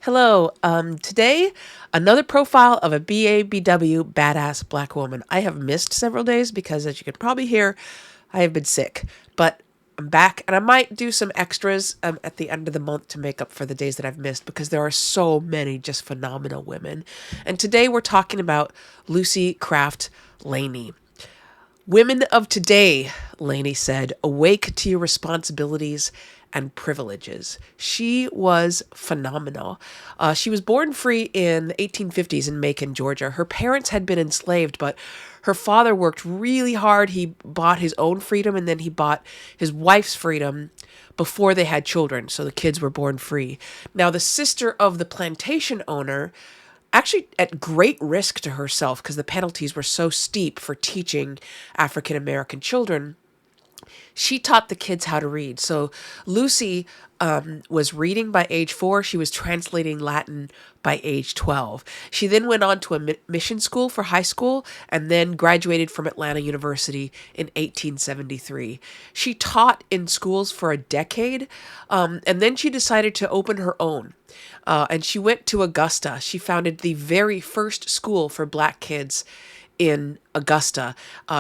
Hello. Today, another profile of a BABW badass black woman. I have missed several days because, as you can probably hear, I have been sick. But I'm back, and I might do some extras at the end of the month to make up for the days that I've missed because there are so many just phenomenal women. And today we're talking about Lucy Craft Laney. Women of today, Laney said, awake to your responsibilities and privileges. She was phenomenal. She was born free in the 1850s in Macon, Georgia. Her parents had been enslaved, but her father worked really hard. He bought his own freedom and then he bought his wife's freedom before they had children, so the kids were born free. Now, the sister of the plantation owner, actually at great risk to herself because the penalties were so steep for teaching African American children, she taught the kids how to read. So Lucy was reading by age 4. She was translating Latin by age 12. She then went on to a mission school for high school and then graduated from Atlanta University in 1873. She taught in schools for a decade, and then she decided to open her own. And she went to Augusta. She founded the very first school for black kids in Augusta.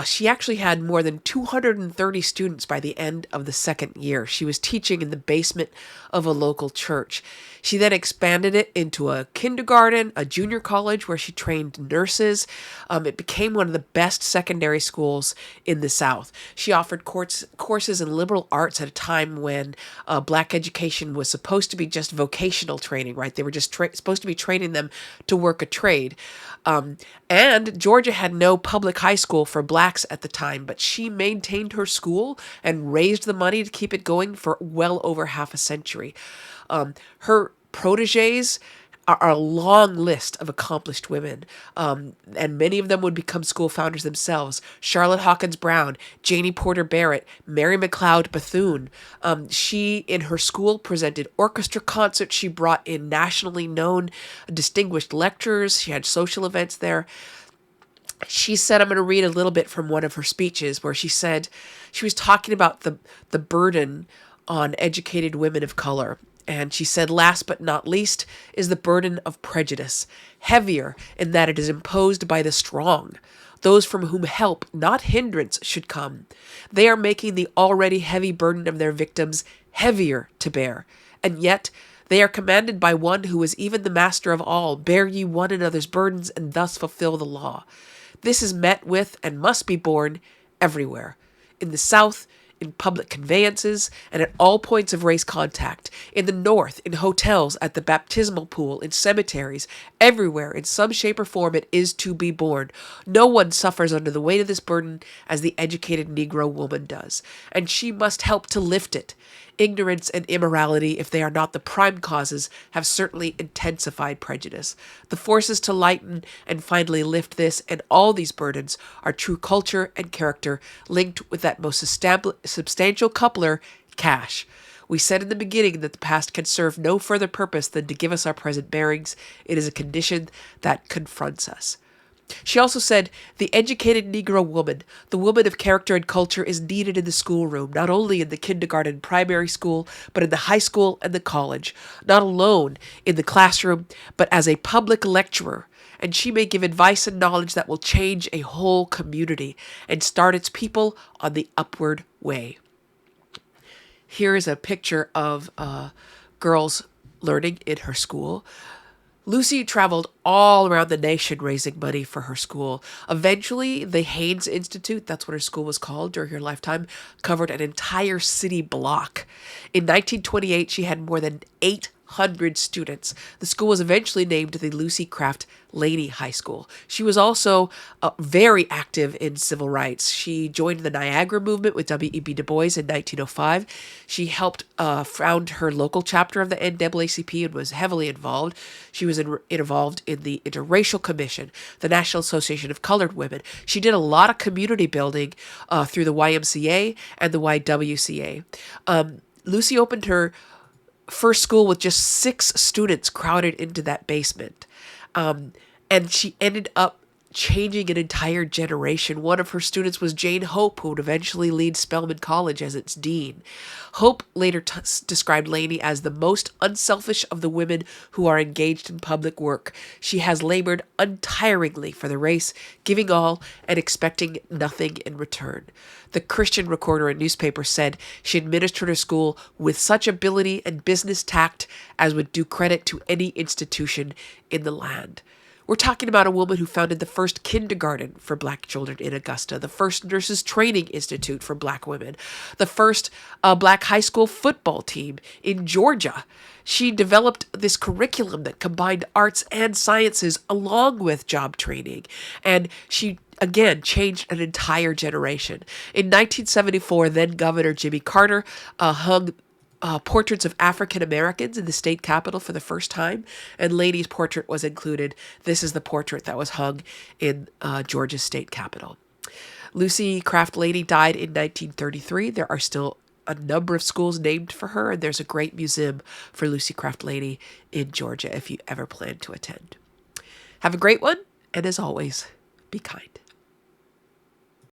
She actually had more than 230 students by the end of the second year. She was teaching in the basement of a local church. She then expanded it into a kindergarten, a junior college where she trained nurses. It became one of the best secondary schools in the South. She offered courses in liberal arts at a time when black education was supposed to be just vocational training, right? They were just supposed to be training them to work a trade. And Georgia had no public high school for blacks at the time, but she maintained her school and raised the money to keep it going for well over half a century. Her proteges are a long list of accomplished women, and many of them would become school founders themselves. Charlotte Hawkins Brown, Janie Porter Barrett, Mary McLeod Bethune. She, in her school, presented orchestra concerts. She brought in nationally known distinguished lecturers. She had social events there. She said, I'm going to read a little bit from one of her speeches where she said she was talking about the burden on educated women of color. And she said, last but not least is the burden of prejudice, heavier in that it is imposed by the strong, those from whom help, not hindrance, should come. They are making the already heavy burden of their victims heavier to bear. And yet they are commanded by one who is even the master of all, bear ye one another's burdens and thus fulfill the law. This is met with and must be borne everywhere. In the South, in public conveyances, and at all points of race contact. In the North, in hotels, at the baptismal pool, in cemeteries, everywhere, in some shape or form, it is to be borne. No one suffers under the weight of this burden as the educated Negro woman does, and she must help to lift it. Ignorance and immorality, if they are not the prime causes, have certainly intensified prejudice. The forces to lighten and finally lift this and all these burdens are true culture and character linked with that most substantial coupler, cash. We said in the beginning that the past can serve no further purpose than to give us our present bearings. It is a condition that confronts us. She also said, the educated Negro woman, the woman of character and culture, is needed in the schoolroom, not only in the kindergarten and primary school, but in the high school and the college, not alone in the classroom, but as a public lecturer. And she may give advice and knowledge that will change a whole community and start its people on the upward way. Here is a picture of girls learning in her school. Lucy traveled all around the nation raising money for her school. Eventually, the Haynes Institute, that's what her school was called during her lifetime, covered an entire city block. In 1928, she had more than 800 students. The school was eventually named the Lucy Craft Laney High School. She was also very active in civil rights. She joined the Niagara movement with W.E.B. Du Bois in 1905. She helped found her local chapter of the NAACP and was heavily involved. She was involved in the Interracial Commission, the National Association of Colored Women. She did a lot of community building through the YMCA and the YWCA. Lucy opened her first school with just 6 students crowded into that basement. And she ended up changing an entire generation. One of her students was Jane Hope, who would eventually lead Spelman College as its dean. Hope later described Laney as the most unselfish of the women who are engaged in public work. She has labored untiringly for the race, giving all and expecting nothing in return. The Christian Recorder and newspaper said she administered her school with such ability and business tact as would do credit to any institution in the land. We're talking about a woman who founded the first kindergarten for black children in Augusta, the first nurses training institute for black women, the first black high school football team in Georgia. She developed this curriculum that combined arts and sciences along with job training. And she, again, changed an entire generation. In 1974, then Governor Jimmy Carter hung portraits of African Americans in the state capitol for the first time, and Laney's portrait was included. This is the portrait that was hung in Georgia's state capitol. Lucy Craft Laney died in 1933. There are still a number of schools named for her, and there's a great museum for Lucy Craft Laney in Georgia if you ever plan to attend. Have a great one, and as always, be kind.